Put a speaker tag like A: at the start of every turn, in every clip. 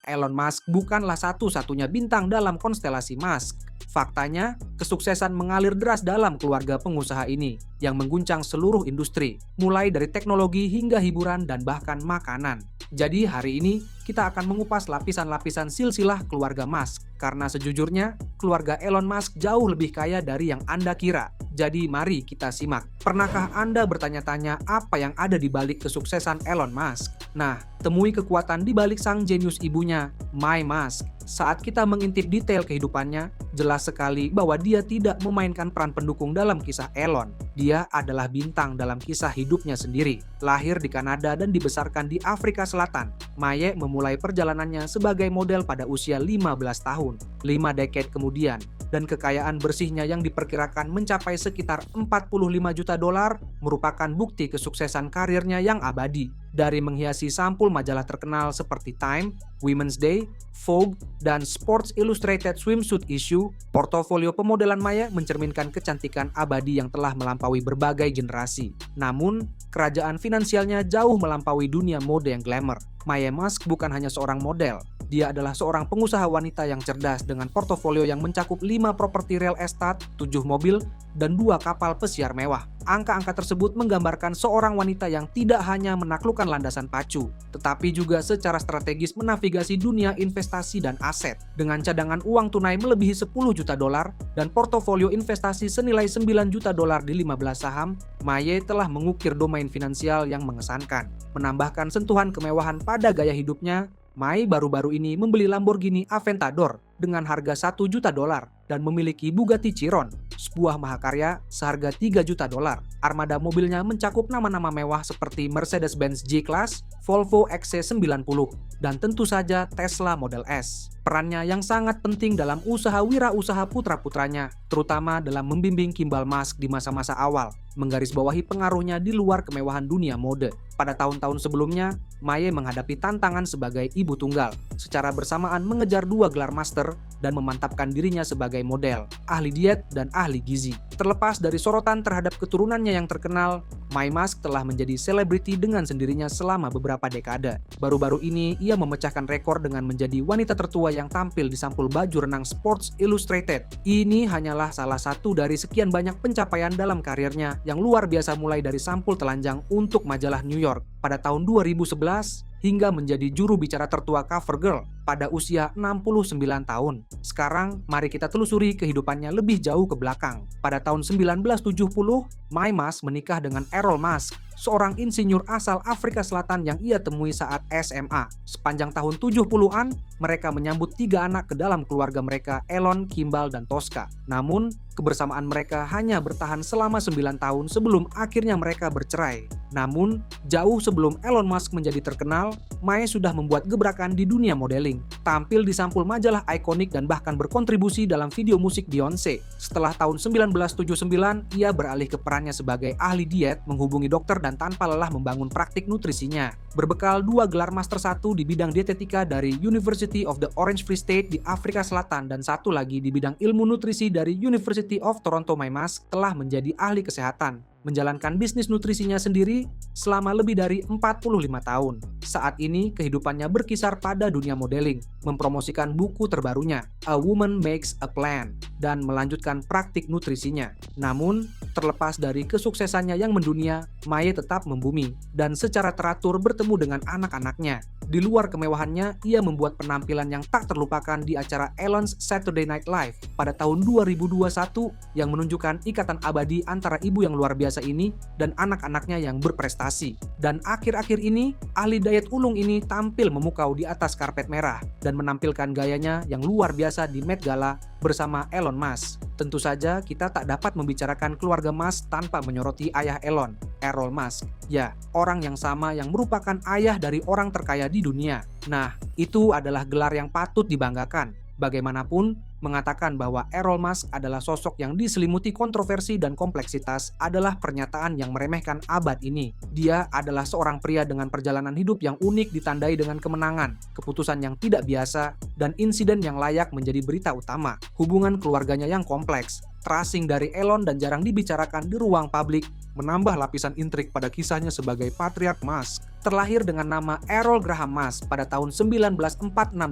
A: Elon Musk bukanlah satu-satunya bintang dalam konstelasi Musk. Faktanya, kesuksesan mengalir deras dalam keluarga pengusaha ini yang mengguncang seluruh industri, mulai dari teknologi hingga hiburan dan bahkan makanan. Jadi hari ini kita akan mengupas lapisan-lapisan silsilah keluarga Musk, karena sejujurnya keluarga Elon Musk jauh lebih kaya dari yang Anda kira. Jadi mari kita simak. Pernahkah Anda bertanya-tanya apa yang ada di balik kesuksesan Elon Musk? Nah, temui kekuatan di balik sang jenius ibunya, Mai Musk. Saat kita mengintip detail kehidupannya, jelas sekali bahwa dia tidak memainkan peran pendukung dalam kisah Elon. Dia adalah bintang dalam kisah hidupnya sendiri. Lahir di Kanada dan dibesarkan di Afrika Selatan, Mai memulai perjalanannya sebagai model pada usia 15 tahun. 5 dekade kemudian, dan kekayaan bersihnya yang diperkirakan mencapai sekitar 45 juta dolar merupakan bukti kesuksesan karirnya yang abadi. Dari menghiasi sampul majalah terkenal seperti Time, Women's Day, Vogue, dan Sports Illustrated Swimsuit Issue, portofolio pemodelan Maya mencerminkan kecantikan abadi yang telah melampaui berbagai generasi. Namun, kerajaan finansialnya jauh melampaui dunia mode yang glamour. Maya Musk bukan hanya seorang model, dia adalah seorang pengusaha wanita yang cerdas dengan portofolio yang mencakup 5 properti real estate, 7 mobil, dan 2 kapal pesiar mewah. Angka-angka tersebut menggambarkan seorang wanita yang tidak hanya menaklukkan landasan pacu, tetapi juga secara strategis menavigasi dunia investasi dan aset. Dengan cadangan uang tunai melebihi 10 juta dolar dan portofolio investasi senilai 9 juta dolar di 15 saham, Maye telah mengukir domain finansial yang mengesankan. Menambahkan sentuhan kemewahan pada gaya hidupnya, Mai baru-baru ini membeli Lamborghini Aventador dengan harga 1 juta dolar dan memiliki Bugatti Chiron, sebuah mahakarya seharga 3 juta dolar. Armada mobilnya mencakup nama-nama mewah seperti Mercedes-Benz G-Class, Volvo XC90, dan tentu saja Tesla Model S. Perannya yang sangat penting dalam usaha wirausaha putra-putranya, terutama dalam membimbing Kimbal Musk di masa-masa awal, menggarisbawahi pengaruhnya di luar kemewahan dunia mode. Pada tahun-tahun sebelumnya, Maye menghadapi tantangan sebagai ibu tunggal, secara bersamaan mengejar 2 gelar master dan memantapkan dirinya sebagai model, ahli diet, dan ahli gizi. Terlepas dari sorotan terhadap keturunannya yang terkenal, Mai Musk telah menjadi selebriti dengan sendirinya selama beberapa dekade. Baru-baru ini, ia memecahkan rekor dengan menjadi wanita tertua yang tampil di sampul baju renang Sports Illustrated. Ini hanyalah salah satu dari sekian banyak pencapaian dalam karirnya yang luar biasa, mulai dari sampul telanjang untuk majalah New York pada tahun 2011 hingga menjadi juru bicara tertua CoverGirl pada usia 69 tahun. Sekarang, mari kita telusuri kehidupannya lebih jauh ke belakang. Pada tahun 1970, Mai Musk menikah dengan Errol Musk, seorang insinyur asal Afrika Selatan yang ia temui saat SMA. Sepanjang tahun 70-an, mereka menyambut 3 anak ke dalam keluarga mereka, Elon, Kimball, dan Tosca. Namun, kebersamaan mereka hanya bertahan selama 9 tahun sebelum akhirnya mereka bercerai. Namun, jauh sebelum Elon Musk menjadi terkenal, Mai sudah membuat gebrakan di dunia modeling, tampil di sampul majalah ikonik dan bahkan berkontribusi dalam video musik Beyonce. Setelah tahun 1979, ia beralih ke perannya sebagai ahli diet, menghubungi dokter dan tanpa lelah membangun praktik nutrisinya. Berbekal 2 gelar Master 1 di bidang dietetika dari University of the Orange Free State di Afrika Selatan dan 1 lagi di bidang ilmu nutrisi dari University of Toronto, Mai Musk telah menjadi ahli kesehatan, menjalankan bisnis nutrisinya sendiri selama lebih dari 45 tahun. Saat ini kehidupannya berkisar pada dunia modeling, mempromosikan buku terbarunya, A Woman Makes a Plan, dan melanjutkan praktik nutrisinya. Namun, terlepas dari kesuksesannya yang mendunia, Mai tetap membumi dan secara teratur bertemu dengan anak-anaknya. Di luar kemewahannya, ia membuat penampilan yang tak terlupakan di acara Elon's Saturday Night Live pada tahun 2021 yang menunjukkan ikatan abadi antara ibu yang luar biasa ini dan anak-anaknya yang berprestasi. Dan akhir-akhir ini, ahli diet ulung ini tampil memukau di atas karpet merah dan menampilkan gayanya yang luar biasa di Met Gala bersama Elon Musk. Tentu saja kita tak dapat membicarakan keluarga Musk tanpa menyoroti ayah Elon, Errol Musk. Ya, orang yang sama yang merupakan ayah dari orang terkaya di dunia. Nah, itu adalah gelar yang patut dibanggakan. Bagaimanapun, mengatakan bahwa Errol Musk adalah sosok yang diselimuti kontroversi dan kompleksitas adalah pernyataan yang meremehkan abad ini. Dia adalah seorang pria dengan perjalanan hidup yang unik ditandai dengan kemenangan, keputusan yang tidak biasa, dan insiden yang layak menjadi berita utama. Hubungan keluarganya yang kompleks, terasing dari Elon dan jarang dibicarakan di ruang publik, menambah lapisan intrik pada kisahnya sebagai patriark Musk. Terlahir dengan nama Errol Graham Musk pada tahun 1946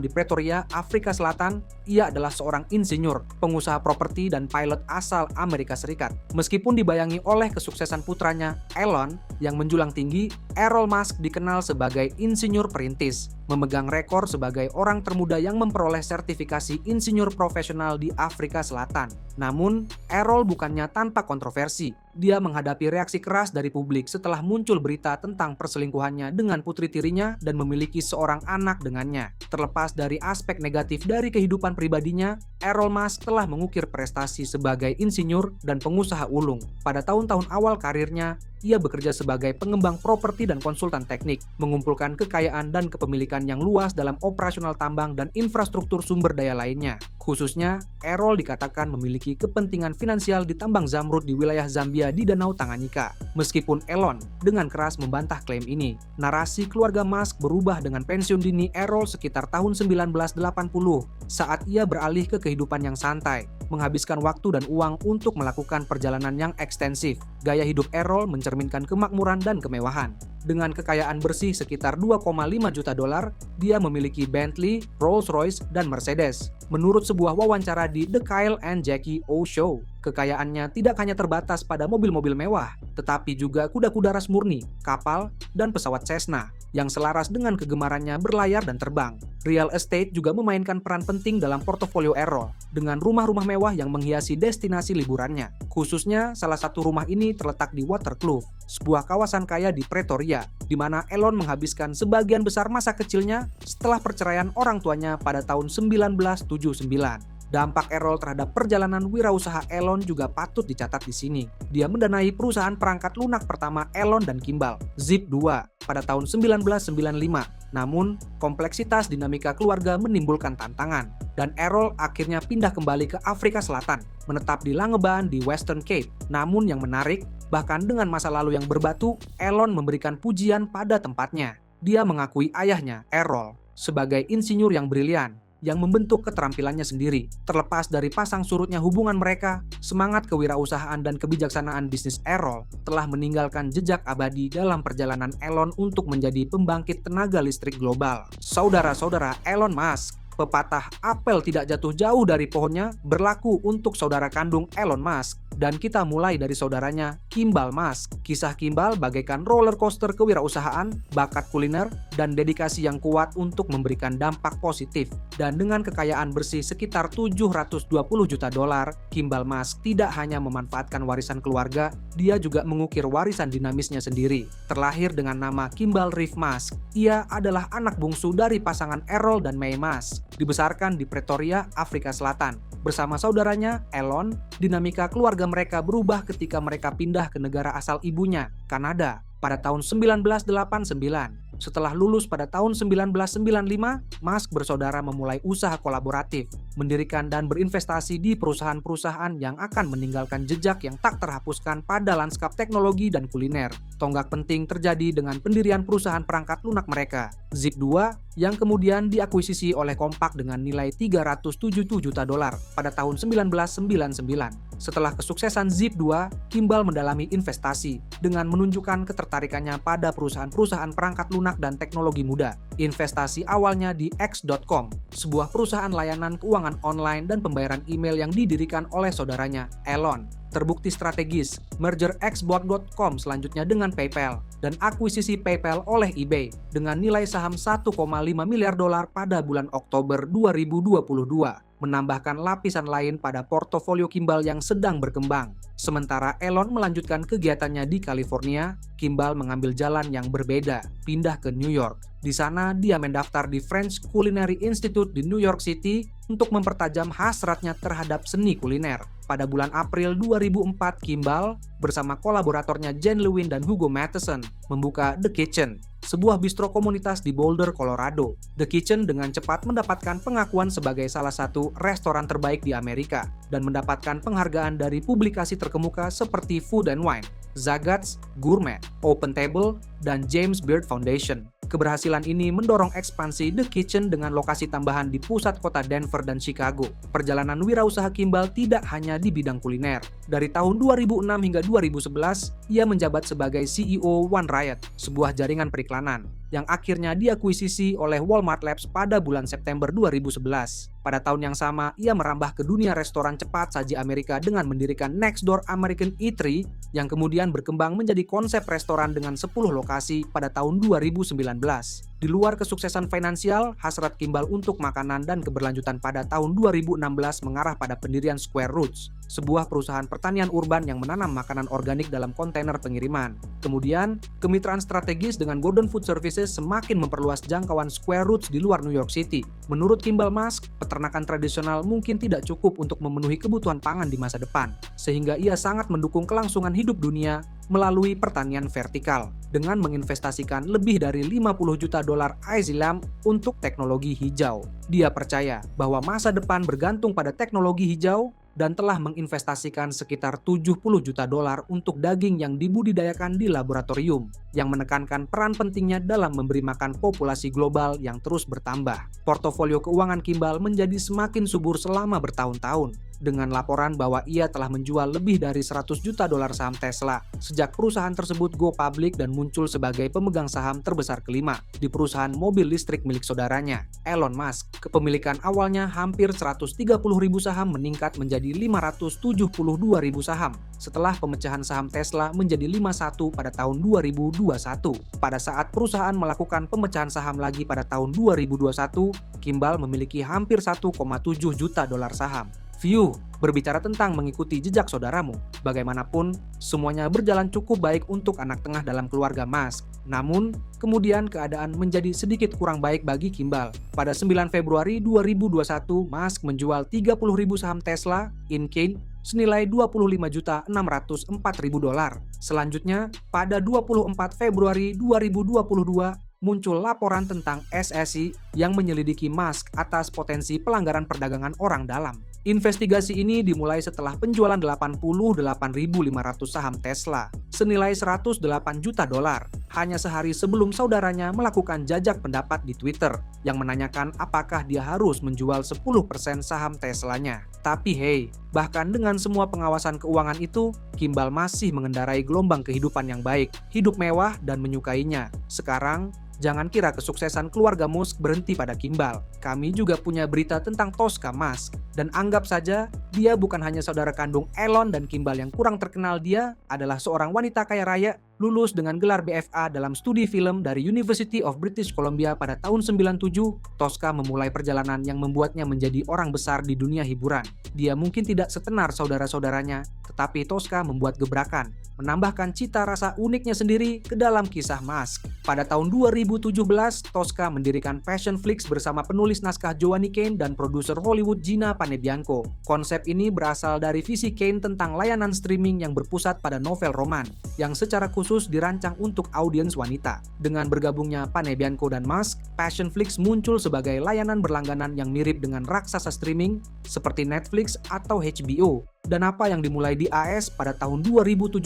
A: di Pretoria, Afrika Selatan, ia adalah seorang insinyur, pengusaha properti dan pilot asal Amerika Serikat. Meskipun dibayangi oleh kesuksesan putranya, Elon, yang menjulang tinggi, Errol Musk dikenal sebagai insinyur perintis, memegang rekor sebagai orang termuda yang memperoleh sertifikasi insinyur profesional di Afrika Selatan. Namun, Errol bukannya tanpa kontroversi. Dia menghadapi reaksi keras dari publik setelah muncul berita tentang perselingkuhannya dengan putri tirinya dan memiliki seorang anak dengannya. Terlepas dari aspek negatif dari kehidupan pribadinya, Errol Musk telah mengukir prestasi sebagai insinyur dan pengusaha ulung. Pada tahun-tahun awal karirnya, ia bekerja sebagai pengembang properti dan konsultan teknik, mengumpulkan kekayaan dan kepemilikan yang luas dalam operasional tambang dan infrastruktur sumber daya lainnya. Khususnya, Errol dikatakan memiliki kepentingan finansial di tambang zamrud di wilayah Zambia di Danau Tanganyika. Meskipun Elon dengan keras membantah klaim ini, narasi keluarga Musk berubah dengan pensiun dini Errol sekitar tahun 1980 saat ia beralih ke kehidupan yang santai, menghabiskan waktu dan uang untuk melakukan perjalanan yang ekstensif. Gaya hidup Errol mencerminkan kemakmuran dan kemewahan. Dengan kekayaan bersih sekitar 2,5 juta dolar, dia memiliki Bentley, Rolls-Royce, dan Mercedes. Menurut sebuah wawancara di The Kyle and Jackie O Show, kekayaannya tidak hanya terbatas pada mobil-mobil mewah, tetapi juga kuda-kuda ras murni, kapal, dan pesawat Cessna, yang selaras dengan kegemarannya berlayar dan terbang. Real estate juga memainkan peran penting dalam portofolio Errol, dengan rumah-rumah mewah yang menghiasi destinasi liburannya. Khususnya, salah satu rumah ini terletak di Waterkloof, sebuah kawasan kaya di Pretoria, di mana Elon menghabiskan sebagian besar masa kecilnya setelah perceraian orang tuanya pada tahun 1979. Dampak Errol terhadap perjalanan wirausaha Elon juga patut dicatat di sini. Dia mendanai perusahaan perangkat lunak pertama Elon dan Kimball, Zip2, pada tahun 1995. Namun, kompleksitas dinamika keluarga menimbulkan tantangan, dan Errol akhirnya pindah kembali ke Afrika Selatan, menetap di Langebaan di Western Cape. Namun yang menarik, bahkan dengan masa lalu yang berbatu, Elon memberikan pujian pada tempatnya. Dia mengakui ayahnya, Errol, sebagai insinyur yang brilian, yang membentuk keterampilannya sendiri. Terlepas dari pasang surutnya hubungan mereka, semangat kewirausahaan dan kebijaksanaan bisnis Errol telah meninggalkan jejak abadi dalam perjalanan Elon untuk menjadi pembangkit tenaga listrik global. Saudara-saudara Elon Musk, pepatah apel tidak jatuh jauh dari pohonnya berlaku untuk saudara kandung Elon Musk. Dan kita mulai dari saudaranya, Kimball Musk. Kisah Kimball bagaikan roller coaster kewirausahaan, bakat kuliner, dan dedikasi yang kuat untuk memberikan dampak positif. Dan dengan kekayaan bersih sekitar 720 juta dolar, Kimball Musk tidak hanya memanfaatkan warisan keluarga, dia juga mengukir warisan dinamisnya sendiri. Terlahir dengan nama Kimball Reef Musk, ia adalah anak bungsu dari pasangan Errol dan May Musk. Dibesarkan di Pretoria, Afrika Selatan. Bersama saudaranya, Elon, dinamika keluarga mereka berubah ketika mereka pindah ke negara asal ibunya, Kanada, pada tahun 1989. Setelah lulus pada tahun 1995, Musk bersaudara memulai usaha kolaboratif, mendirikan dan berinvestasi di perusahaan-perusahaan yang akan meninggalkan jejak yang tak terhapuskan pada lanskap teknologi dan kuliner. Tonggak penting terjadi dengan pendirian perusahaan perangkat lunak mereka, Zip2, yang kemudian diakuisisi oleh Compaq dengan nilai 307 juta dolar pada tahun 1999. Setelah kesuksesan Zip2, Kimball mendalami investasi dengan menunjukkan ketertarikannya pada perusahaan-perusahaan perangkat lunak dan teknologi muda. Investasi awalnya di X.com, sebuah perusahaan layanan keuangan online dan pembayaran email yang didirikan oleh saudaranya, Elon. Terbukti strategis, merger Xbox.com selanjutnya dengan PayPal, dan akuisisi PayPal oleh eBay dengan nilai saham 1,5 miliar dolar pada bulan Oktober 2022, menambahkan lapisan lain pada portofolio Kimball yang sedang berkembang. Sementara Elon melanjutkan kegiatannya di California, Kimball mengambil jalan yang berbeda, pindah ke New York. Di sana, dia mendaftar di French Culinary Institute di New York City untuk mempertajam hasratnya terhadap seni kuliner. Pada bulan April 2004, Kimball bersama kolaboratornya Jen Lewin dan Hugo Matheson membuka The Kitchen, sebuah bistro komunitas di Boulder, Colorado. The Kitchen dengan cepat mendapatkan pengakuan sebagai salah satu restoran terbaik di Amerika dan mendapatkan penghargaan dari publikasi terkemuka seperti Food and Wine, Zagat's, Gourmet, Open Table, dan James Beard Foundation. Keberhasilan ini mendorong ekspansi The Kitchen dengan lokasi tambahan di pusat kota Denver dan Chicago. Perjalanan wirausaha Kimball tidak hanya di bidang kuliner. Dari tahun 2006 hingga 2011, ia menjabat sebagai CEO One Riot, sebuah jaringan periklanan, yang akhirnya diakuisisi oleh Walmart Labs pada bulan September 2011. Pada tahun yang sama, ia merambah ke dunia restoran cepat saji Amerika dengan mendirikan Next Door American Eatery, yang kemudian berkembang menjadi konsep restoran dengan 10 lokasi pada tahun 2019. Di luar kesuksesan finansial, hasrat Kimball untuk makanan dan keberlanjutan pada tahun 2016 mengarah pada pendirian Square Roots, sebuah perusahaan pertanian urban yang menanam makanan organik dalam kontainer pengiriman. Kemudian, kemitraan strategis dengan Gordon Food Services semakin memperluas jangkauan Square Roots di luar New York City. Menurut Kimball Musk, peternakan tradisional mungkin tidak cukup untuk memenuhi kebutuhan pangan di masa depan, sehingga ia sangat mendukung kelangsungan hidup dunia melalui pertanian vertikal dengan menginvestasikan lebih dari 50 juta dolar AUD untuk teknologi hijau. Dia percaya bahwa masa depan bergantung pada teknologi hijau dan telah menginvestasikan sekitar 70 juta dolar untuk daging yang dibudidayakan di laboratorium, yang menekankan peran pentingnya dalam memberi makan populasi global yang terus bertambah. Portofolio keuangan Kimball menjadi semakin subur selama bertahun-tahun, dengan laporan bahwa ia telah menjual lebih dari 100 juta dolar saham Tesla sejak perusahaan tersebut go public dan muncul sebagai pemegang saham terbesar kelima di perusahaan mobil listrik milik saudaranya, Elon Musk. Kepemilikan awalnya hampir 130.000 saham meningkat menjadi 572.000 saham setelah pemecahan saham Tesla menjadi 51 pada tahun 2021. Pada saat perusahaan melakukan pemecahan saham lagi pada tahun 2021, Kimball memiliki hampir 1,7 juta dolar saham. View, berbicara tentang mengikuti jejak saudaramu. Bagaimanapun, semuanya berjalan cukup baik untuk anak tengah dalam keluarga Musk. Namun, kemudian keadaan menjadi sedikit kurang baik bagi Kimball. Pada 9 Februari 2021, Musk menjual 30.000 saham Tesla in kind senilai 25.604.000 dolar. Selanjutnya, pada 24 Februari 2022, muncul laporan tentang SEC yang menyelidiki Musk atas potensi pelanggaran perdagangan orang dalam. Investigasi ini dimulai setelah penjualan 88.500 saham Tesla senilai 108 juta dolar hanya sehari sebelum saudaranya melakukan jajak pendapat di Twitter yang menanyakan apakah dia harus menjual 10% saham Teslanya. Tapi hey, bahkan dengan semua pengawasan keuangan itu, Kimball masih mengendarai gelombang kehidupan yang baik, hidup mewah dan menyukainya. Sekarang, jangan kira kesuksesan keluarga Musk berhenti pada Kimball. Kami juga punya berita tentang Tosca Musk. Dan anggap saja, dia bukan hanya saudara kandung Elon dan Kimball yang kurang terkenal. Dia adalah seorang wanita kaya raya, lulus dengan gelar BFA dalam studi film dari University of British Columbia pada tahun 97. Tosca memulai perjalanan yang membuatnya menjadi orang besar di dunia hiburan. Dia mungkin tidak setenar saudara-saudaranya, tetapi Tosca membuat gebrakan, menambahkan cita rasa uniknya sendiri ke dalam kisah Musk. Pada tahun 2017, Tosca mendirikan Passionflix bersama penulis naskah Giovanni Kane dan produser Hollywood Gina Panebianco. Konsep ini berasal dari visi Kane tentang layanan streaming yang berpusat pada novel roman, yang secara khusus dirancang untuk audiens wanita. Dengan bergabungnya Panebianco dan Musk, Passionflix muncul sebagai layanan berlangganan yang mirip dengan raksasa streaming seperti Netflix atau HBO. Dan apa yang dimulai di AS pada tahun 2017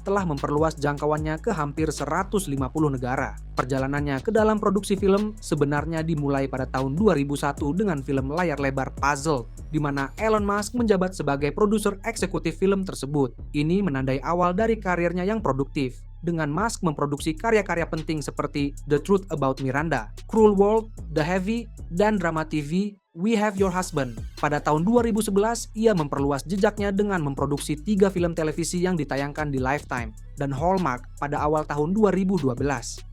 A: telah memperluas jangkauannya ke hampir 150 negara. Perjalanannya ke dalam produksi film sebenarnya dimulai pada tahun 2001 dengan film layar lebar Puzzle, di mana Elon Musk menjabat sebagai produser eksekutif film tersebut. Ini menandai awal dari karirnya yang produktif, dengan Musk memproduksi karya-karya penting seperti The Truth About Miranda, Cruel World, The Heavy, dan drama TV We Have Your Husband. Pada tahun 2011, ia memperluas jejaknya dengan memproduksi 3 film televisi yang ditayangkan di Lifetime dan Hallmark pada awal tahun 2012.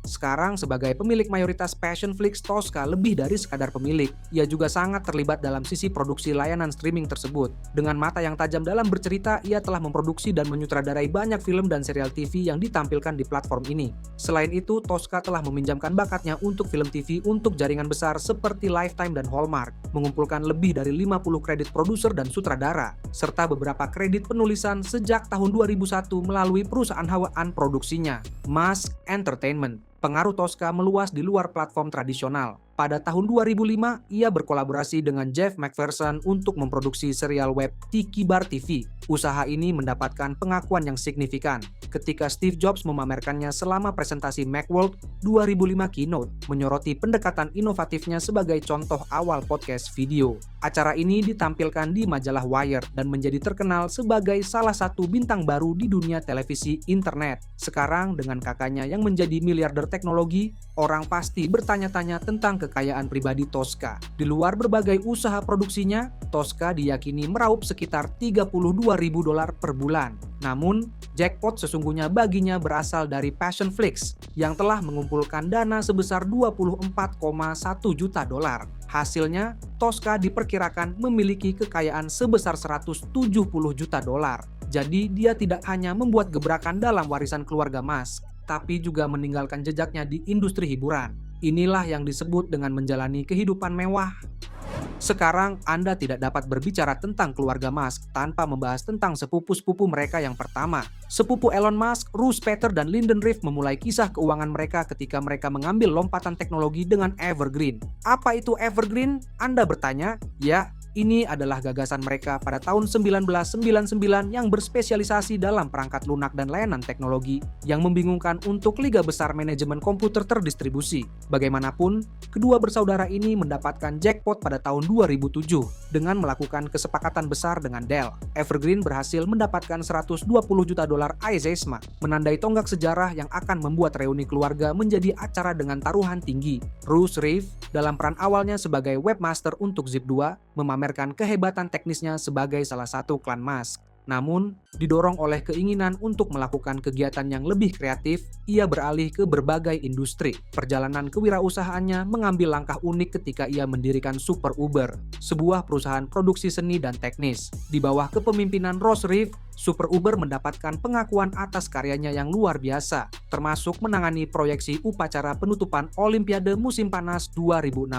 A: Sekarang sebagai pemilik mayoritas Passionflix, Tosca lebih dari sekadar pemilik. Ia juga sangat terlibat dalam sisi produksi layanan streaming tersebut. Dengan mata yang tajam dalam bercerita, ia telah memproduksi dan menyutradarai banyak film dan serial TV yang ditampilkan di platform ini. Selain itu, Tosca telah meminjamkan bakatnya untuk film TV untuk jaringan besar seperti Lifetime dan Hallmark, mengumpulkan lebih dari 50 kredit produser dan sutradara, serta beberapa kredit penulisan sejak tahun 2001 melalui perusahaan hawaan produksinya, Musk Entertainment. Pengaruh Tosca meluas di luar platform tradisional. Pada tahun 2005, ia berkolaborasi dengan Jeff McPherson untuk memproduksi serial web Tiki Bar TV. Usaha ini mendapatkan pengakuan yang signifikan ketika Steve Jobs memamerkannya selama presentasi Macworld 2005 Keynote, menyoroti pendekatan inovatifnya sebagai contoh awal podcast video. Acara ini ditampilkan di majalah Wired dan menjadi terkenal sebagai salah satu bintang baru di dunia televisi internet. Sekarang dengan kakaknya yang menjadi miliarder teknologi, orang pasti bertanya-tanya tentang kekayaan pribadi Tosca. Di luar berbagai usaha produksinya, Tosca diyakini meraup sekitar $32.000 per bulan. Namun, jackpot sesungguhnya baginya berasal dari Passionflix yang telah mengumpulkan dana sebesar $24,1 juta. Hasilnya, Tosca diperkirakan memiliki kekayaan sebesar $170 juta. Jadi, dia tidak hanya membuat gebrakan dalam warisan keluarga Musk, tapi juga meninggalkan jejaknya di industri hiburan. Inilah yang disebut dengan menjalani kehidupan mewah. Sekarang Anda tidak dapat berbicara tentang keluarga Musk tanpa membahas tentang sepupu-sepupu mereka yang pertama. Sepupu Elon Musk, Russ Peter, dan Lyndon Reeve memulai kisah keuangan mereka ketika mereka mengambil lompatan teknologi dengan Evergreen. Apa itu Evergreen? Anda bertanya? Ya, ini adalah gagasan mereka pada tahun 1999 yang berspesialisasi dalam perangkat lunak dan layanan teknologi yang membingungkan untuk liga besar manajemen komputer terdistribusi. Bagaimanapun, kedua bersaudara ini mendapatkan jackpot pada tahun 2007 dengan melakukan kesepakatan besar dengan Dell. Evergreen berhasil mendapatkan $120 juta ISESMA, menandai tonggak sejarah yang akan membuat reuni keluarga menjadi acara dengan taruhan tinggi. Russ Reeve, dalam peran awalnya sebagai webmaster untuk Zip2, memamerkan kehebatan teknisnya sebagai salah satu klan Musk. Namun, didorong oleh keinginan untuk melakukan kegiatan yang lebih kreatif, ia beralih ke berbagai industri. Perjalanan kewirausahaannya mengambil langkah unik ketika ia mendirikan Super Uber, sebuah perusahaan produksi seni dan teknis. Di bawah kepemimpinan Russ Reeve, Super Uber mendapatkan pengakuan atas karyanya yang luar biasa, termasuk menangani proyeksi upacara penutupan Olimpiade musim panas 2016.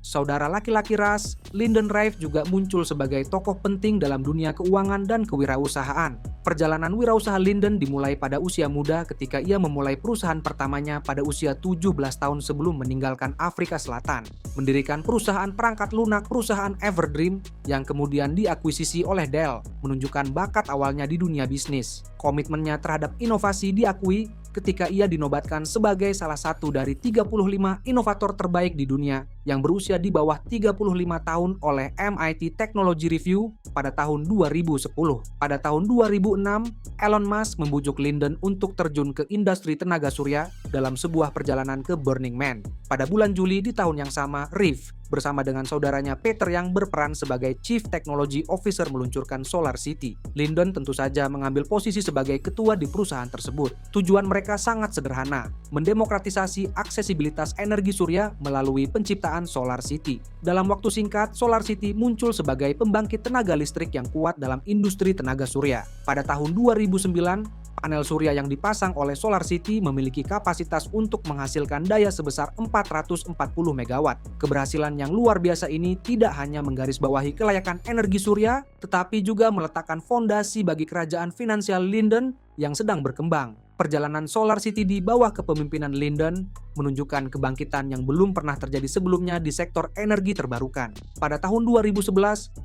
A: Saudara laki-laki Russ, Lyndon Reeve juga muncul sebagai tokoh penting dalam dunia keuangan dan kewirausahaan. Perjalanan wirausaha Lyndon dimulai pada usia muda ketika ia memulai perusahaan pertamanya pada usia 17 tahun sebelum meninggalkan Afrika Selatan. Mendirikan perusahaan perangkat lunak perusahaan Everdream yang kemudian diakuisisi oleh Dell, menunjukkan bakat awalnya di dunia bisnis. Komitmennya terhadap inovasi diakui ketika ia dinobatkan sebagai salah satu dari 35 inovator terbaik di dunia yang berusia di bawah 35 tahun oleh MIT Technology Review pada tahun 2010. Pada tahun 2006, Elon Musk membujuk Lyndon untuk terjun ke industri tenaga surya dalam sebuah perjalanan ke Burning Man. Pada bulan Juli di tahun yang sama, Reeve bersama dengan saudaranya Peter yang berperan sebagai Chief Technology Officer meluncurkan Solar City. Lyndon tentu saja mengambil posisi sebagai ketua di perusahaan tersebut. Tujuan mereka sangat sederhana, mendemokratisasi aksesibilitas energi surya melalui penciptaan Solar City. Dalam waktu singkat, Solar City muncul sebagai pembangkit tenaga listrik yang kuat dalam industri tenaga surya. Pada tahun 2009, panel surya yang dipasang oleh Solar City memiliki kapasitas untuk menghasilkan daya sebesar 440 MW. Keberhasilan yang luar biasa ini tidak hanya menggarisbawahi kelayakan energi surya, tetapi juga meletakkan fondasi bagi kerajaan finansial Lyndon yang sedang berkembang. Perjalanan Solar City di bawah kepemimpinan Lyndon menunjukkan kebangkitan yang belum pernah terjadi sebelumnya di sektor energi terbarukan. Pada tahun 2011,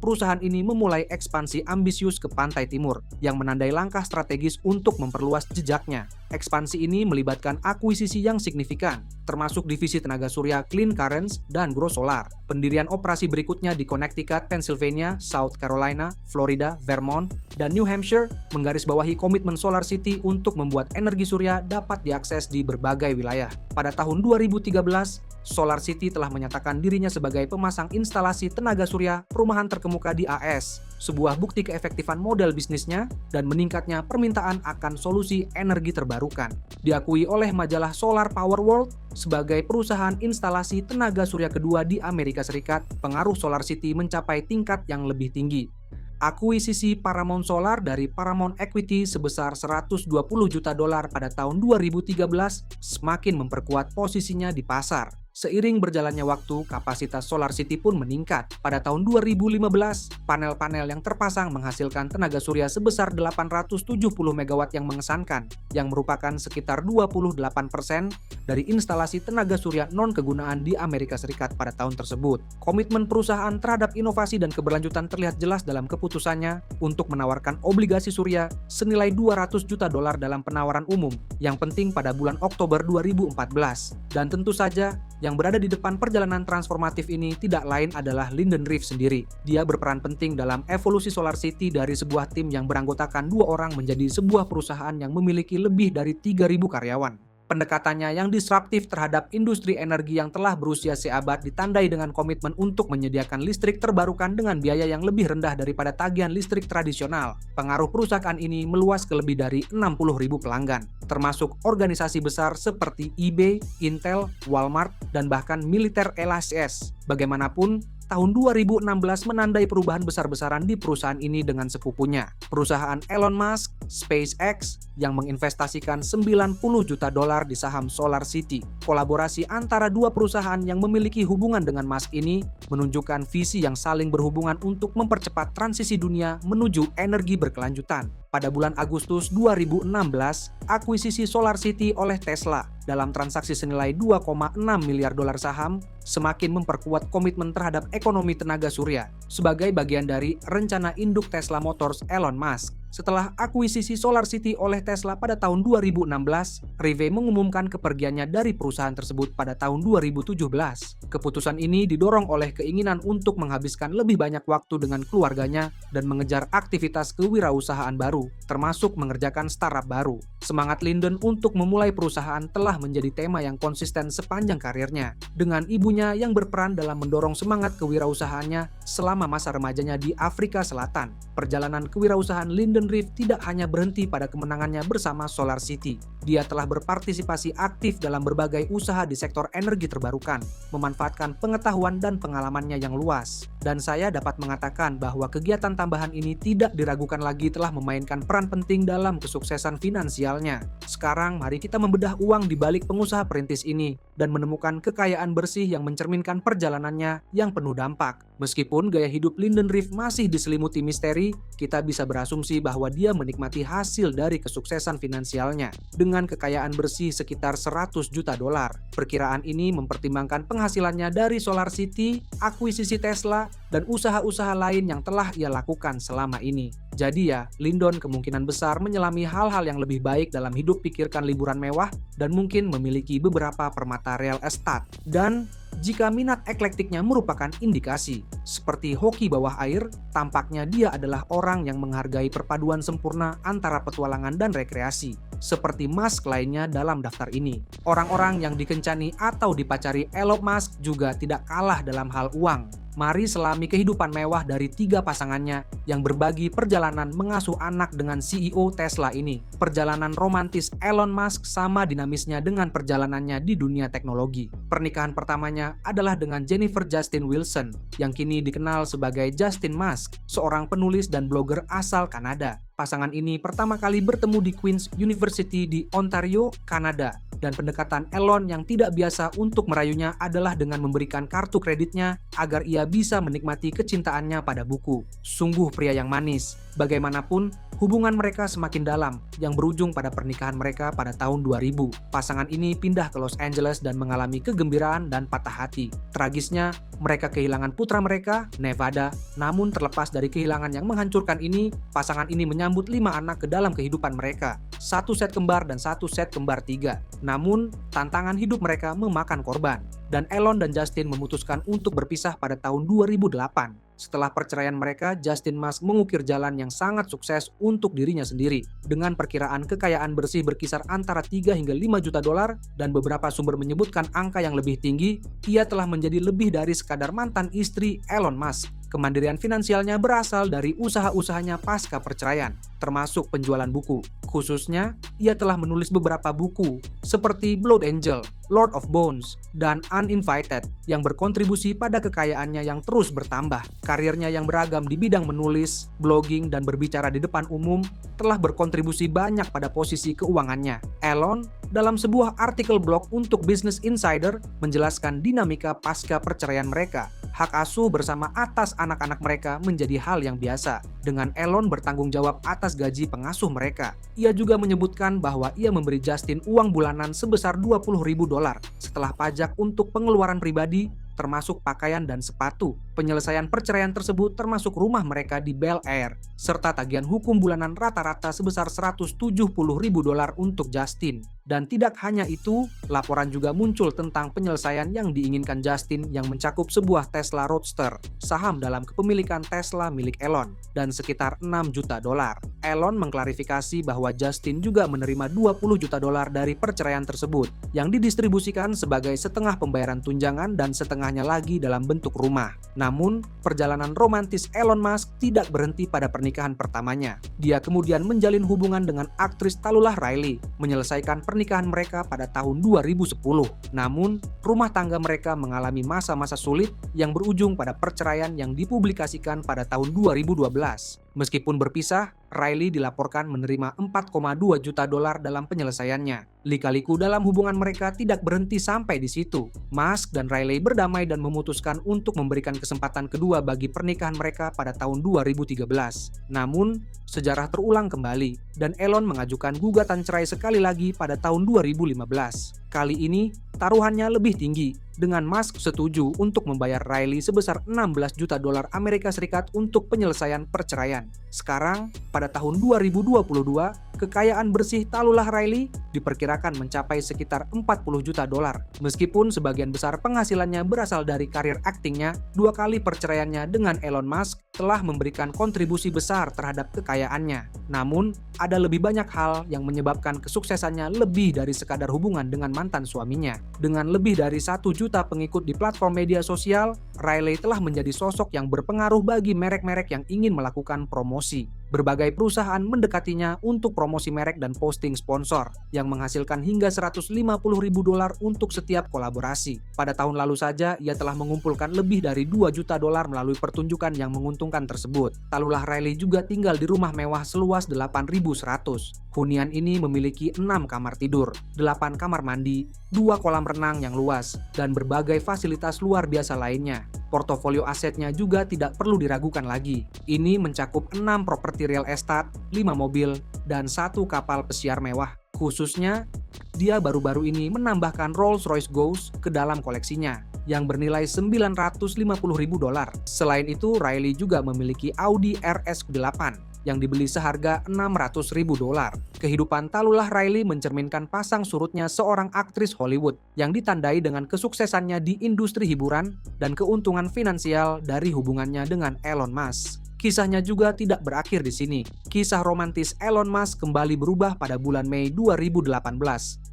A: perusahaan ini memulai ekspansi ambisius ke pantai timur, yang menandai langkah strategis untuk memperluas jejaknya. Ekspansi ini melibatkan akuisisi yang signifikan, termasuk divisi tenaga surya Clean Currents dan Grow Solar. Pendirian operasi berikutnya di Connecticut, Pennsylvania, South Carolina, Florida, Vermont, dan New Hampshire menggarisbawahi komitmen Solar City untuk membuat energi surya dapat diakses di berbagai wilayah. Pada tahun 2013, Solar City telah menyatakan dirinya sebagai pemasang instalasi tenaga surya perumahan terkemuka di AS, sebuah bukti keefektifan model bisnisnya dan meningkatnya permintaan akan solusi energi terbarukan. Diakui oleh majalah Solar Power World sebagai perusahaan instalasi tenaga surya kedua di Amerika Serikat, pengaruh Solar City mencapai tingkat yang lebih tinggi. Akuisisi Paramount Solar dari Paramount Equity sebesar $120 juta pada tahun 2013 semakin memperkuat posisinya di pasar. Seiring berjalannya waktu, kapasitas SolarCity pun meningkat. Pada tahun 2015, panel-panel yang terpasang menghasilkan tenaga surya sebesar 870 MW yang mengesankan, yang merupakan sekitar 28% dari instalasi tenaga surya non-kegunaan di Amerika Serikat pada tahun tersebut. Komitmen perusahaan terhadap inovasi dan keberlanjutan terlihat jelas dalam keputusannya untuk menawarkan obligasi surya senilai 200 juta dolar dalam penawaran umum yang penting pada bulan Oktober 2014. Dan tentu saja, yang berada di depan perjalanan transformatif ini tidak lain adalah Lyndon Rief sendiri. Dia berperan penting dalam evolusi SolarCity dari sebuah tim yang beranggotakan 2 orang menjadi sebuah perusahaan yang memiliki lebih dari 3.000 karyawan. Pendekatannya yang disruptif terhadap industri energi yang telah berusia seabad ditandai dengan komitmen untuk menyediakan listrik terbarukan dengan biaya yang lebih rendah daripada tagihan listrik tradisional. Pengaruh perusahaan ini meluas ke lebih dari 60.000 pelanggan, termasuk organisasi besar seperti eBay, Intel, Walmart, dan bahkan militer LHS. Bagaimanapun, tahun 2016 menandai perubahan besar-besaran di perusahaan ini dengan sepupunya, perusahaan Elon Musk, SpaceX, yang menginvestasikan 90 juta dolar di saham SolarCity. Kolaborasi antara dua perusahaan yang memiliki hubungan dengan Musk ini menunjukkan visi yang saling berhubungan untuk mempercepat transisi dunia menuju energi berkelanjutan. Pada bulan Agustus 2016, akuisisi SolarCity oleh Tesla dalam transaksi senilai 2,6 miliar dolar saham semakin memperkuat komitmen terhadap ekonomi tenaga surya sebagai bagian dari rencana induk Tesla Motors Elon Musk. Setelah akuisisi SolarCity oleh Tesla pada tahun 2016, Rive mengumumkan kepergiannya dari perusahaan tersebut pada tahun 2017. Keputusan ini didorong oleh keinginan untuk menghabiskan lebih banyak waktu dengan keluarganya dan mengejar aktivitas kewirausahaan baru, termasuk mengerjakan startup baru. Semangat Lyndon untuk memulai perusahaan telah menjadi tema yang konsisten sepanjang karirnya, dengan ibunya yang berperan dalam mendorong semangat kewirausahaannya selama masa remajanya di Afrika Selatan. Perjalanan kewirausahaan Lyndon Rief tidak hanya berhenti pada kemenangannya bersama SolarCity. Dia telah berpartisipasi aktif dalam berbagai usaha di sektor energi terbarukan, memanfaatkan pengetahuan dan pengalamannya yang luas. Dan saya dapat mengatakan bahwa kegiatan tambahan ini tidak diragukan lagi telah memainkan peran penting dalam kesuksesan finansialnya. Sekarang mari kita membedah uang di balik pengusaha perintis ini dan menemukan kekayaan bersih yang mencerminkan perjalanannya yang penuh dampak. Meskipun gaya hidup Lyndon Rief masih diselimuti misteri, kita bisa berasumsi bahwa dia menikmati hasil dari kesuksesan finansialnya dengan kekayaan bersih sekitar 100 juta dolar. Perkiraan ini mempertimbangkan penghasilannya dari SolarCity, akuisisi Tesla, dan usaha-usaha lain yang telah ia lakukan selama ini. Jadi ya, Lyndon kemungkinan besar menyelami hal-hal yang lebih baik dalam hidup, pikirkan liburan mewah, dan mungkin memiliki beberapa permata real estate. Dan jika minat eklektiknya merupakan indikasi, seperti hoki bawah air, tampaknya dia adalah orang yang menghargai perpaduan sempurna antara petualangan dan rekreasi, seperti Musk lainnya dalam daftar ini. Orang-orang yang dikencani atau dipacari Elon Musk juga tidak kalah dalam hal uang. Mari selami kehidupan mewah dari 3 pasangannya yang berbagi perjalanan mengasuh anak dengan CEO Tesla ini. Perjalanan romantis Elon Musk sama dinamisnya dengan perjalanannya di dunia teknologi. Pernikahan pertamanya adalah dengan Jennifer Justin Wilson, yang kini dikenal sebagai Justin Musk, seorang penulis dan blogger asal Kanada. Pasangan ini pertama kali bertemu di Queen's University di Ontario, Kanada. Dan pendekatan Elon yang tidak biasa untuk merayunya adalah dengan memberikan kartu kreditnya agar ia bisa menikmati kecintaannya pada buku. Sungguh pria yang manis. Bagaimanapun, hubungan mereka semakin dalam, yang berujung pada pernikahan mereka pada tahun 2000. Pasangan ini pindah ke Los Angeles dan mengalami kegembiraan dan patah hati. Tragisnya, mereka kehilangan putra mereka, Nevada. Namun terlepas dari kehilangan yang menghancurkan ini, pasangan ini menyambut 5 anak ke dalam kehidupan mereka. 1 set kembar dan 1 set kembar 3. Namun, tantangan hidup mereka memakan korban. Dan Elon dan Justin memutuskan untuk berpisah pada tahun 2008. Setelah perceraian mereka, Justin Musk mengukir jalan yang sangat sukses untuk dirinya sendiri. Dengan perkiraan kekayaan bersih berkisar antara 3 hingga 5 juta dolar dan beberapa sumber menyebutkan angka yang lebih tinggi, ia telah menjadi lebih dari sekadar mantan istri Elon Musk. Kemandirian finansialnya berasal dari usaha-usahanya pasca perceraian, termasuk penjualan buku. Khususnya, ia telah menulis beberapa buku seperti Blood Angel, Lord of Bones, dan Uninvited yang berkontribusi pada kekayaannya yang terus bertambah. Karirnya yang beragam di bidang menulis, blogging, dan berbicara di depan umum telah berkontribusi banyak pada posisi keuangannya. Elon, dalam sebuah artikel blog untuk Business Insider, menjelaskan dinamika pasca perceraian mereka. Hak asuh bersama atas anak-anak mereka menjadi hal yang biasa, dengan Elon bertanggung jawab atas gaji pengasuh mereka. Ia juga menyebutkan bahwa ia memberi Justin uang bulanan sebesar $20.000 setelah pajak untuk pengeluaran pribadi, termasuk pakaian dan sepatu. Penyelesaian perceraian tersebut termasuk rumah mereka di Bel Air, serta tagihan hukum bulanan rata-rata sebesar $170.000 untuk Justin. Dan tidak hanya itu, laporan juga muncul tentang penyelesaian yang diinginkan Justin yang mencakup sebuah Tesla Roadster, saham dalam kepemilikan Tesla milik Elon, dan sekitar $6 juta. Elon mengklarifikasi bahwa Justin juga menerima $20 juta dari perceraian tersebut, yang didistribusikan sebagai setengah pembayaran tunjangan dan setengahnya lagi dalam bentuk rumah. Namun, perjalanan romantis Elon Musk tidak berhenti pada pernikahan pertamanya. Dia kemudian menjalin hubungan dengan aktris Talulah Riley, menyelesaikan pernikahan mereka pada tahun 2010. Namun, rumah tangga mereka mengalami masa-masa sulit yang berujung pada perceraian yang dipublikasikan pada tahun 2012. Meskipun berpisah, Riley dilaporkan menerima $4,2 juta dalam penyelesaiannya. Lika-liku dalam hubungan mereka tidak berhenti sampai di situ. Musk dan Riley berdamai dan memutuskan untuk memberikan kesempatan kedua bagi pernikahan mereka pada tahun 2013. Namun, sejarah terulang kembali dan Elon mengajukan gugatan cerai sekali lagi pada tahun 2015. Kali ini, taruhannya lebih tinggi, dengan Musk setuju untuk membayar Riley sebesar $16 juta Amerika Serikat untuk penyelesaian perceraian. Sekarang, pada tahun 2022, kekayaan bersih Talulah Riley diperkirakan mencapai sekitar $40 juta. Meskipun sebagian besar penghasilannya berasal dari karir aktingnya, 2 kali perceraiannya dengan Elon Musk telah memberikan kontribusi besar terhadap kekayaannya. Namun, ada lebih banyak hal yang menyebabkan kesuksesannya lebih dari sekadar hubungan dengan mantan suaminya. Dengan lebih dari 1 juta pengikut di platform media sosial, Riley telah menjadi sosok yang berpengaruh bagi merek-merek yang ingin melakukan promosi. Berbagai perusahaan mendekatinya untuk promosi merek dan posting sponsor, yang menghasilkan hingga $150.000 untuk setiap kolaborasi. Pada tahun lalu saja, ia telah mengumpulkan lebih dari $2 juta melalui pertunjukan yang menguntungkan tersebut. Talulah Riley juga tinggal di rumah mewah seluas 8.100. Hunian ini memiliki 6 kamar tidur, 8 kamar mandi, 2 kolam renang yang luas, dan berbagai fasilitas luar biasa lainnya. Portofolio asetnya juga tidak perlu diragukan lagi. Ini mencakup 6 properti real estate, 5 mobil, dan 1 kapal pesiar mewah. Khususnya, dia baru-baru ini menambahkan Rolls-Royce Ghost ke dalam koleksinya, yang bernilai $950.000. Selain itu, Riley juga memiliki Audi RS8 yang dibeli seharga $600.000. Kehidupan Talulah Riley mencerminkan pasang surutnya seorang aktris Hollywood yang ditandai dengan kesuksesannya di industri hiburan dan keuntungan finansial dari hubungannya dengan Elon Musk. Kisahnya juga tidak berakhir di sini. Kisah romantis Elon Musk kembali berubah pada bulan Mei 2018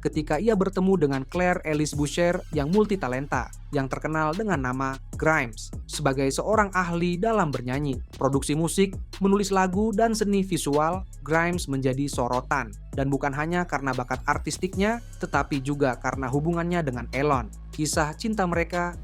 A: ketika ia bertemu dengan Claire Elise Boucher yang multitalenta, yang terkenal dengan nama Grimes. Sebagai seorang ahli dalam bernyanyi, produksi musik, menulis lagu, dan seni visual, Grimes menjadi sorotan. Dan bukan hanya karena bakat artistiknya, tetapi juga karena hubungannya dengan Elon. Kisah cinta mereka,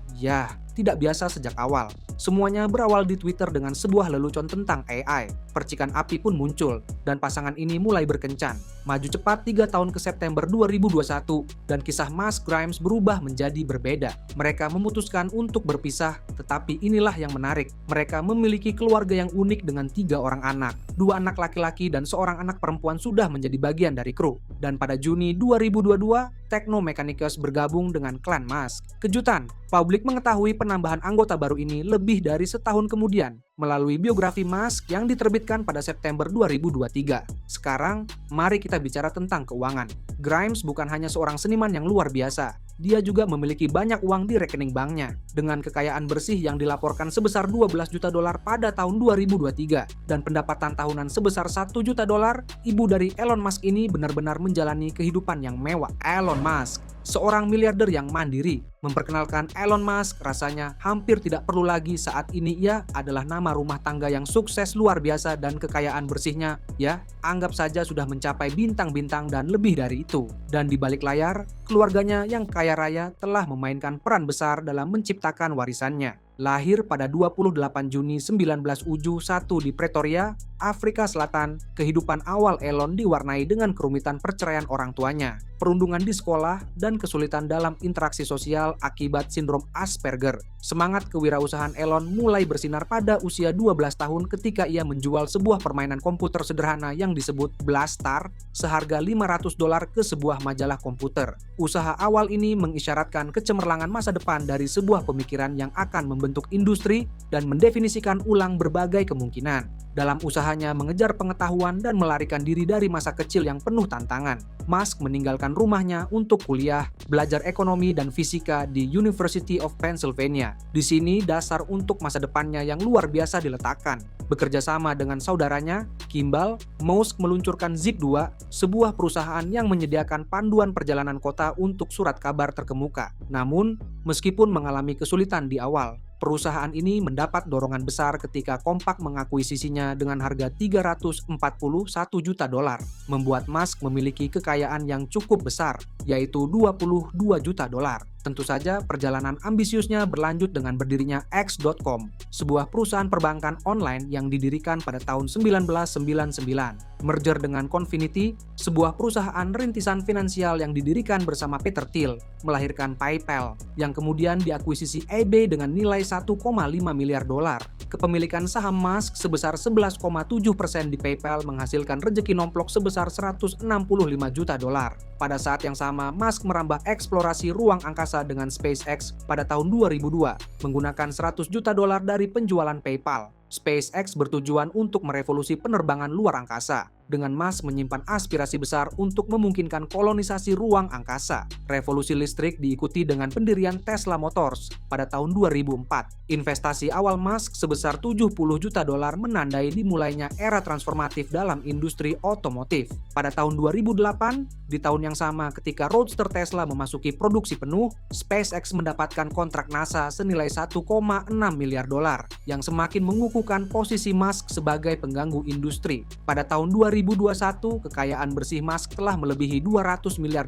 A: tidak biasa sejak awal. Semuanya berawal di Twitter dengan sebuah lelucon tentang AI. Percikan api pun muncul, dan pasangan ini mulai berkencan. Maju cepat 3 tahun ke September 2021, dan kisah Musk Grimes berubah menjadi berbeda. Mereka memutuskan untuk berpisah, tetapi inilah yang menarik. Mereka memiliki keluarga yang unik dengan 3 orang anak. 2 anak laki-laki dan seorang anak perempuan sudah menjadi bagian dari kru. Dan pada Juni 2022, Techno Mechanicus bergabung dengan klan Musk. Kejutan, publik mengetahui penambahan anggota baru ini lebih dari setahun kemudian melalui biografi Musk yang diterbitkan pada September 2023. Sekarang, mari kita bicara tentang keuangan. Grimes bukan hanya seorang seniman yang luar biasa. Dia juga memiliki banyak uang di rekening banknya, dengan kekayaan bersih yang dilaporkan sebesar $12 juta pada tahun 2023, dan pendapatan tahunan sebesar $1 juta. Ibu dari Elon Musk ini benar-benar menjalani kehidupan yang mewah. Elon Musk, seorang miliarder yang mandiri. Memperkenalkan Elon Musk rasanya hampir tidak perlu lagi saat ini ia adalah nama rumah tangga yang sukses luar biasa dan kekayaan bersihnya, ya, anggap saja sudah mencapai bintang-bintang dan lebih dari itu. Dan di balik layar, keluarganya yang kaya raya telah memainkan peran besar dalam menciptakan warisannya. Lahir pada 28 Juni 1971 di Pretoria, Afrika Selatan, kehidupan awal Elon diwarnai dengan kerumitan perceraian orang tuanya, perundungan di sekolah, dan kesulitan dalam interaksi sosial akibat sindrom Asperger. Semangat kewirausahaan Elon mulai bersinar pada usia 12 tahun ketika ia menjual sebuah permainan komputer sederhana yang disebut Blastar seharga $500 ke sebuah majalah komputer. Usaha awal ini mengisyaratkan kecemerlangan masa depan dari sebuah pemikiran yang akan membentuk industri dan mendefinisikan ulang berbagai kemungkinan. Dalam usahanya mengejar pengetahuan dan melarikan diri dari masa kecil yang penuh tantangan, Musk meninggalkan rumahnya untuk kuliah, belajar ekonomi dan fisika di University of Pennsylvania. Di sini dasar untuk masa depannya yang luar biasa diletakkan. Bekerja sama dengan saudaranya, Kimball, Musk meluncurkan Zip2, sebuah perusahaan yang menyediakan panduan perjalanan kota untuk surat kabar terkemuka. Namun, meskipun mengalami kesulitan di awal, perusahaan ini mendapat dorongan besar ketika kompak mengakuisisinya dengan harga $341 juta, membuat Musk memiliki kekayaan yang cukup besar, yaitu $22 juta. Tentu saja perjalanan ambisiusnya berlanjut dengan berdirinya X.com, sebuah perusahaan perbankan online yang didirikan pada tahun 1999. Merger dengan Confinity, sebuah perusahaan rintisan finansial yang didirikan bersama Peter Thiel, melahirkan PayPal, yang kemudian diakuisisi eBay dengan nilai $1,5 miliar. Kepemilikan saham Musk sebesar 11,7% di PayPal menghasilkan rejeki nomplok sebesar $165 juta. Pada saat yang sama, Musk merambah eksplorasi ruang angkasa dengan SpaceX pada tahun 2002, menggunakan $100 juta dari penjualan PayPal. SpaceX bertujuan untuk merevolusi penerbangan luar angkasa, dengan Musk menyimpan aspirasi besar untuk memungkinkan kolonisasi ruang angkasa. Revolusi listrik diikuti dengan pendirian Tesla Motors pada tahun 2004. Investasi awal Musk sebesar $70 juta menandai dimulainya era transformatif dalam industri otomotif. Pada tahun 2008, di tahun yang sama ketika Roadster Tesla memasuki produksi penuh, SpaceX mendapatkan kontrak NASA senilai $1,6 miliar yang semakin mengukuhkan posisi Musk sebagai pengganggu industri. Pada tahun 2021, kekayaan bersih Musk telah melebihi $200 miliar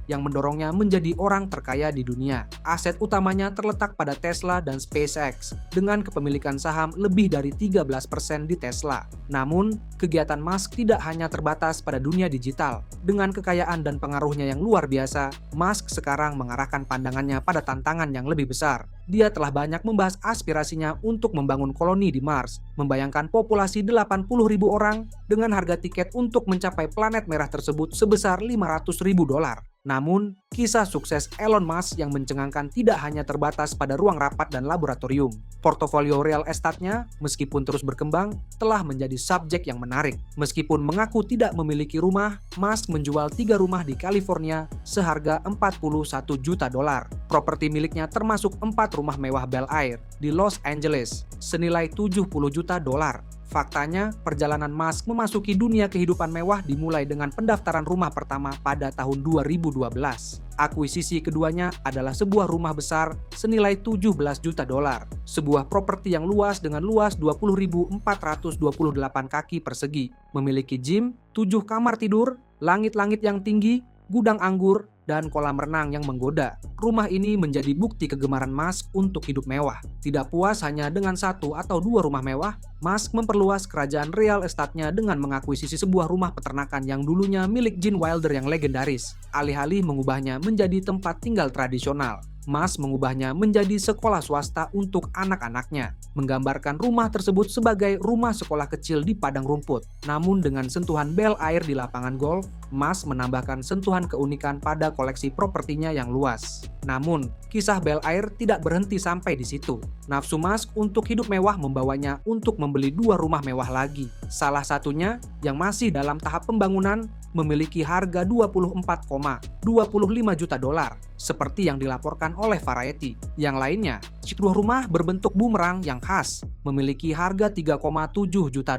A: yang mendorongnya menjadi orang terkaya di dunia. Aset utamanya terletak pada Tesla dan SpaceX dengan kepemilikan saham lebih dari 13% di Tesla. Namun, kegiatan Musk tidak hanya terbatas pada dunia digital. Dengan kekayaan dan pengaruhnya yang luar biasa, Musk sekarang mengarahkan pandangannya pada tantangan yang lebih besar. Dia telah banyak membahas aspirasinya untuk membangun koloni di Mars, membayangkan populasi 80.000 orang dengan harga tiket untuk mencapai planet merah tersebut sebesar $500.000. Namun, kisah sukses Elon Musk yang mencengangkan tidak hanya terbatas pada ruang rapat dan laboratorium. Portofolio real estate-nya, meskipun terus berkembang, telah menjadi subjek yang menarik. Meskipun mengaku tidak memiliki rumah, Musk menjual 3 rumah di California seharga $41 juta. Properti miliknya termasuk 4 rumah mewah Bel Air di Los Angeles, senilai $70 juta. Faktanya, perjalanan Musk memasuki dunia kehidupan mewah dimulai dengan pendaftaran rumah pertama pada tahun 2012. Akuisisi keduanya adalah sebuah rumah besar senilai $17 juta. Sebuah properti yang luas dengan luas 20.428 kaki persegi, memiliki gym, 7 kamar tidur, langit-langit yang tinggi, gudang anggur, dan kolam renang yang menggoda. Rumah ini menjadi bukti kegemaran Musk untuk hidup mewah. Tidak puas hanya dengan 1 atau 2 rumah mewah, Musk memperluas kerajaan real estate-nya dengan mengakuisisi sebuah rumah peternakan yang dulunya milik Gene Wilder yang legendaris. Alih-alih mengubahnya menjadi tempat tinggal tradisional, Musk mengubahnya menjadi sekolah swasta untuk anak-anaknya, menggambarkan rumah tersebut sebagai rumah sekolah kecil di padang rumput. Namun dengan sentuhan Bel Air di lapangan golf, Musk menambahkan sentuhan keunikan pada koleksi propertinya yang luas. Namun, kisah Bel Air tidak berhenti sampai di situ. Nafsu Musk untuk hidup mewah membawanya untuk membeli 2 rumah mewah lagi. Salah satunya, yang masih dalam tahap pembangunan, memiliki harga $24,25 juta, seperti yang dilaporkan oleh Variety. Yang lainnya, sebuah rumah berbentuk bumerang yang khas, memiliki harga $3,7 juta.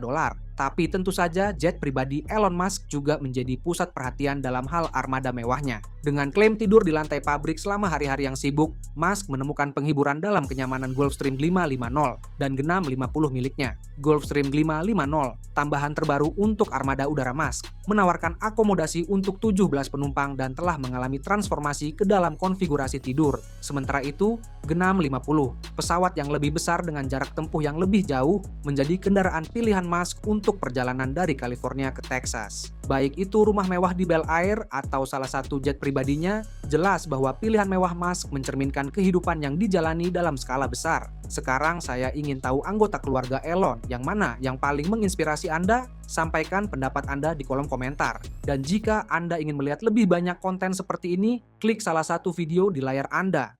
A: Tapi tentu saja jet pribadi Elon Musk juga menjadi pusat perhatian dalam hal armada mewahnya. Dengan klaim tidur di lantai pabrik selama hari-hari yang sibuk, Musk menemukan penghiburan dalam kenyamanan Gulfstream 550 dan Genam 50 miliknya. Gulfstream 550, tambahan terbaru untuk armada udara Musk, menawarkan akomodasi untuk 17 penumpang dan telah mengalami transformasi ke dalam konfigurasi tidur. Sementara itu, Genam 50, pesawat yang lebih besar dengan jarak tempuh yang lebih jauh, menjadi kendaraan pilihan Musk untuk perjalanan dari California ke Texas. Baik itu rumah mewah di Bel Air atau salah satu jet pribadinya, jelas bahwa pilihan mewah Musk mencerminkan kehidupan yang dijalani dalam skala besar. Sekarang saya ingin tahu anggota keluarga Elon yang mana yang paling menginspirasi Anda? Sampaikan pendapat Anda di kolom komentar. Dan jika Anda ingin melihat lebih banyak konten seperti ini, klik salah satu video di layar Anda.